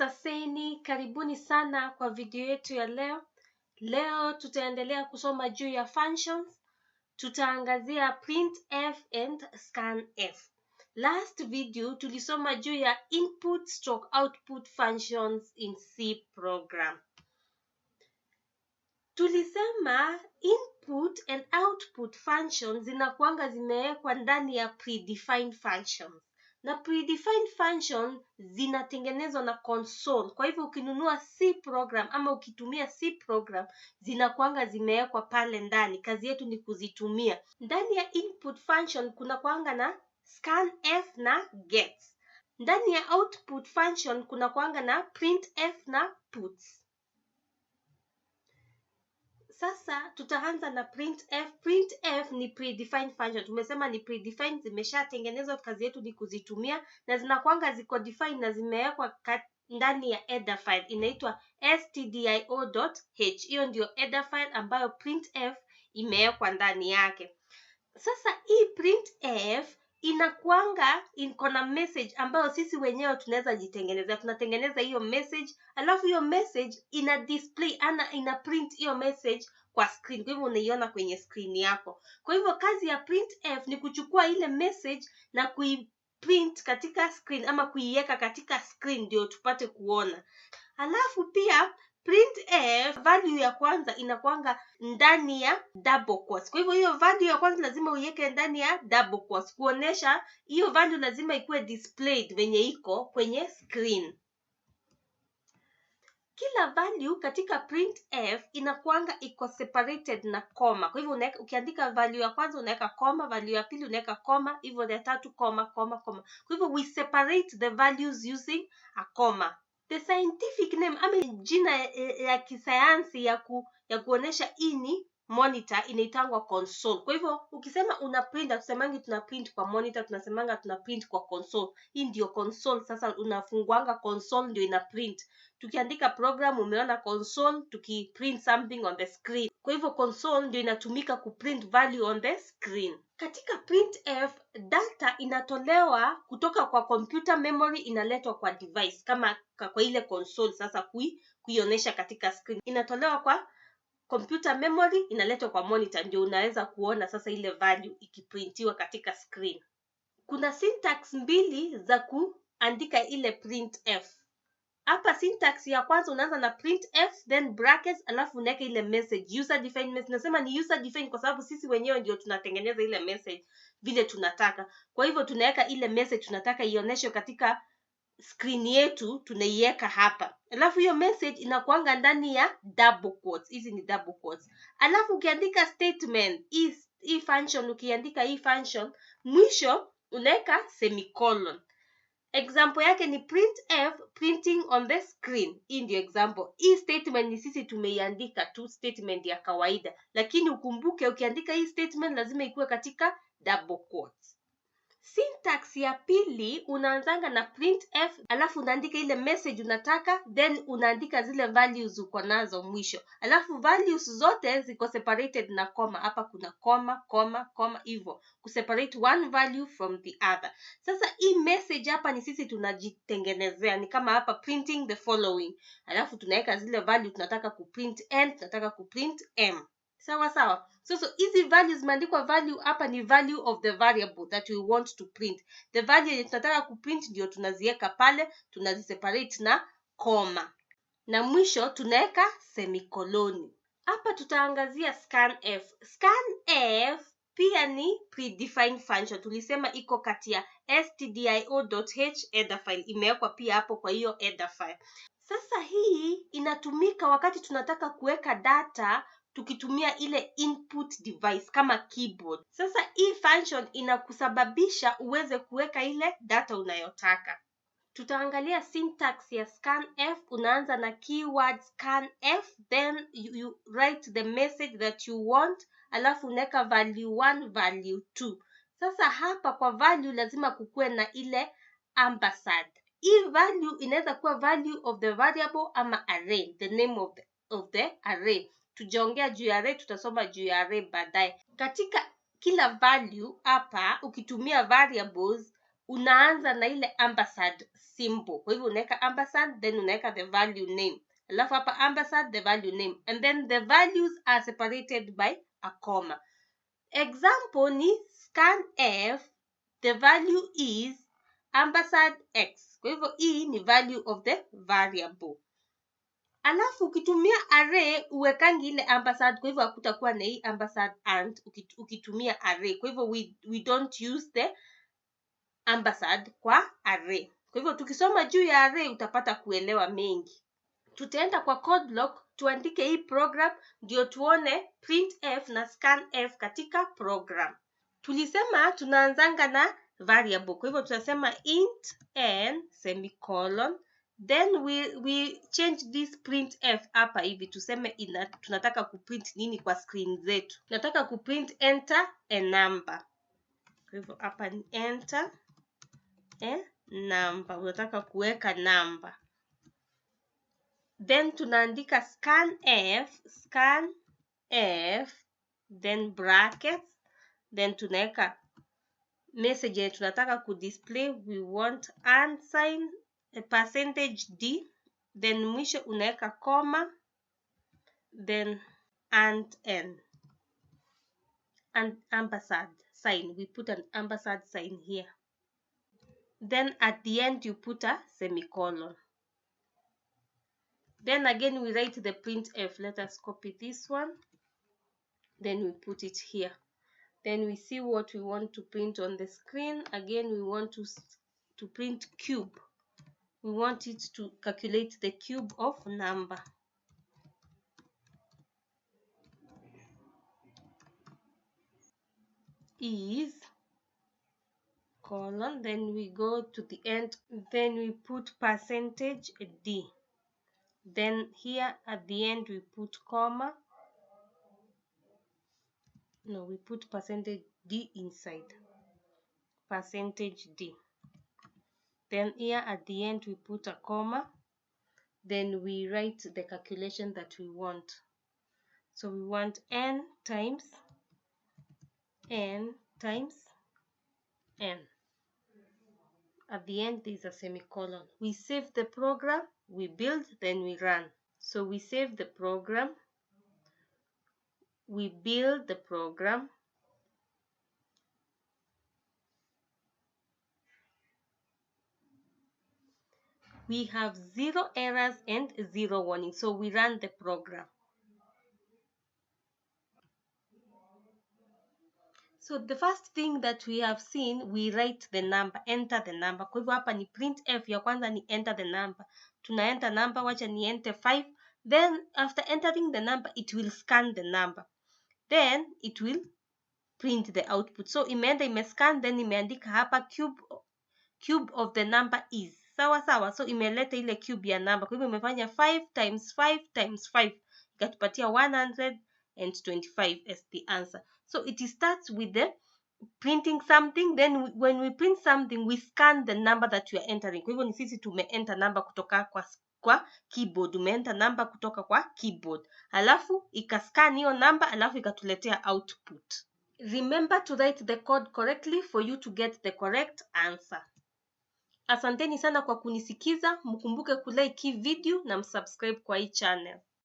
Saseni, karibuni sana kwa video yetu ya leo. Leo tutaendelea kusoma juu ya functions. Tutaangazia printf and scanf. Last video tulisoma juu ya input/output functions in C program. Tulisema input and output functions zinakuanga zimewekwa ndani ya predefined functions. Na predefined function zinatengenezwa na console. Kwa hivyo ukinunua C program ama ukitumia C program zinakuanga zimewekwa pale ndani. Kazi yetu ni kuzitumia. Ndani ya input function kuna kuanga na scanf na gets. Ndani ya output function kuna kuanga na printf na puts. Sasa tutaanza na printf. Printf ni predefined function. Tumesema ni predefined, zimeshatengenezwa, kazi yetu ni kuzitumia na zinakuanga ziko defined na zimewekwa ndani ya header file inaitwa stdio.h. Hiyo ndio header file ambayo printf imewekwa ndani yake. Sasa hii printf inakuanga iko na message ambayo sisi wenyewe tunaweza jitengenezea. Tunatengeneza hiyo message, alafu hiyo message ina display ina print hiyo message kwa screen. Kwa hivyo unaiona kwenye screen yako. Kwa hivyo kazi ya printf ni kuchukua ile message na kuiprint katika screen ama kuiweka katika screen ndio tupate kuona. Alafu pia printf value ya kwanza inakuanga ndani ya double quotes. Kwa hivyo hiyo value ya kwanza lazima uiweke ndani ya double quotes kuonesha hiyo value lazima ikuwe displayed venye iko kwenye screen. Kila value katika printf inakuanga iko separated na comma. Kwa hivyo ukiandika value ya kwanza unaweka comma, value ya pili unaweka comma, hivyo ya tatu comma, comma, comma. Kwa hivyo we separate the values using a comma. The scientific name ama jina ya kisayansi ya kuonesha ini monitor inaitangwa console. Kwa hivyo ukisema una print, tusemangi tuna print kwa monitor, tunasemanga tuna print kwa console. Hii ndio console. Sasa unafunguanga console ndio ina print. Tukiandika program umeona console tukiprint something on the screen. Kwa hivyo console ndio inatumika kuprint value on the screen. Katika printf data inatolewa kutoka kwa computer memory inaletwa kwa device kama kwa ile console. Sasa kuionyesha katika screen inatolewa kwa computer memory inaletwa kwa monitor ndio unaweza kuona sasa ile value ikiprintiwa katika screen. Kuna syntax mbili za kuandika ile printf. Hapa syntax ya kwanza unaanza na printf then brackets alafu unaweka ile message user defined message. Nasema ni user defined kwa sababu sisi wenyewe ndio tunatengeneza ile message vile tunataka. Kwa hivyo tunaweka ile message tunataka ionyeshwe katika screen yetu, tunaiweka hapa. Alafu hiyo message inakuanga ndani ya double quotes. Hizi ni double quotes. Alafu ukiandika statement hii function, ukiandika hii function mwisho unaweka semicolon. Example yake ni printf printing on the screen. Hii ndio example. Hii statement ni sisi tumeiandika tu, statement ya kawaida. Lakini ukumbuke ukiandika hii statement lazima ikuwe katika double quotes. Syntax ya pili unaanzanga na printf alafu unaandika ile message unataka then unaandika zile values uko nazo mwisho. Alafu values zote ziko separated na comma. Hapa kuna comma, comma, comma hivyo. Kuseparate one value from the other. Sasa hii message hapa ni sisi tunajitengenezea. Ni kama hapa printing the following. Alafu tunaweka zile value tunataka kuprint n, tunataka kuprint m. Sawa sawa. So hizi values zimeandikwa value hapa ni value of the variable that we want to print. The value yenye tunataka kuprint ndio tunaziweka pale, tunaziseparate na comma. Na mwisho tunaweka semicolon. Hapa tutaangazia scanf. Scanf pia ni predefined function. Tulisema iko kati ya stdio.h header file. Imewekwa pia hapo kwa hiyo header file. Sasa hii inatumika wakati tunataka kuweka data tukitumia ile input device kama keyboard. Sasa hii function inakusababisha uweze kuweka ile data unayotaka. Tutaangalia syntax ya scanf. Unaanza na keyword scanf then you write the message that you want alafu unaweka value 1 value 2. Sasa hapa kwa value lazima kukuwe na ile ampersand. Hii value inaweza kuwa value of the variable ama array, the name of the array. Tujaongea juu ya array, tutasoma juu ya array baadaye. Katika kila value hapa ukitumia variables unaanza na ile ampersand symbol. Kwa hivyo unaweka ampersand, then unaweka the value name, alafu hapa ampersand, the value name, and then the values are separated by a comma. Example ni scanf, the value is ampersand x. Kwa hivyo hii ni value of the variable. Alafu ukitumia array uwekangi ile ampersand, kwa hivyo hakutakuwa na hii ampersand and ukitumia array. Kwa hivyo we don't use the ampersand kwa array. Kwa hivyo tukisoma juu ya array utapata kuelewa mengi. Tutaenda kwa code block tuandike hii program ndio tuone printf na scanf katika program. Tulisema tunaanzanga na variable. Kwa hivyo tutasema int n semicolon, then we change this printf hapa hivi tuseme tunataka kuprint nini kwa screen zetu. Tunataka kuprint enter a number. Kwa hivyo hapa ni enter a number. Unataka kuweka number. Then tunaandika scanf, then brackets, then tunaweka message tunataka kudisplay, we want unsigned %d, then mwisho unaweka comma, then and ampersand sign. We put an ampersand sign here. Then at the end you put a semicolon. Then again we write the printf. Let us copy this one. Then we put it here. Then we see what we want to print on the screen. Again, we want to print cube. We want it to calculate the cube of number. Is colon, then we go to the end, then we put %d. Then here at the end we put comma. No, we put %d inside. %d. Then here at the end we put a comma. Then we write the calculation that we want. So we want n times n. At the end there is a semicolon. We save the program, we build, then we run. So we save the program, we build the program, we have 0 errors and 0 warning. So we run the program. So the first thing that we have seen, we write the number, enter the number. Kwa hivyo hapa ni printf ya kwanza ni enter the number. Tuna enter number, wacha ni enter 5. Then after entering the number, it will scan the number. Then it will print the output. So imeenda imescan, then imeandika hapa cube of the number is. Sawa sawa. So imeleta ile cube ya number. Kwa hivyo imefanya 5 times 5 times 5. Ikatupatia 125 as the answer. So it starts with the printing something, then when we print something we scan the number that we are entering. Kwa hivyo ni sisi tumeenter number kutoka kwa keyboard, umeenter number kutoka kwa keyboard, alafu ikascan hiyo number, alafu ikatuletea output. Remember to write the code correctly for you to get the correct answer. Asanteni sana kwa kunisikiza, mkumbuke kulike hii video na msubscribe kwa hii channel.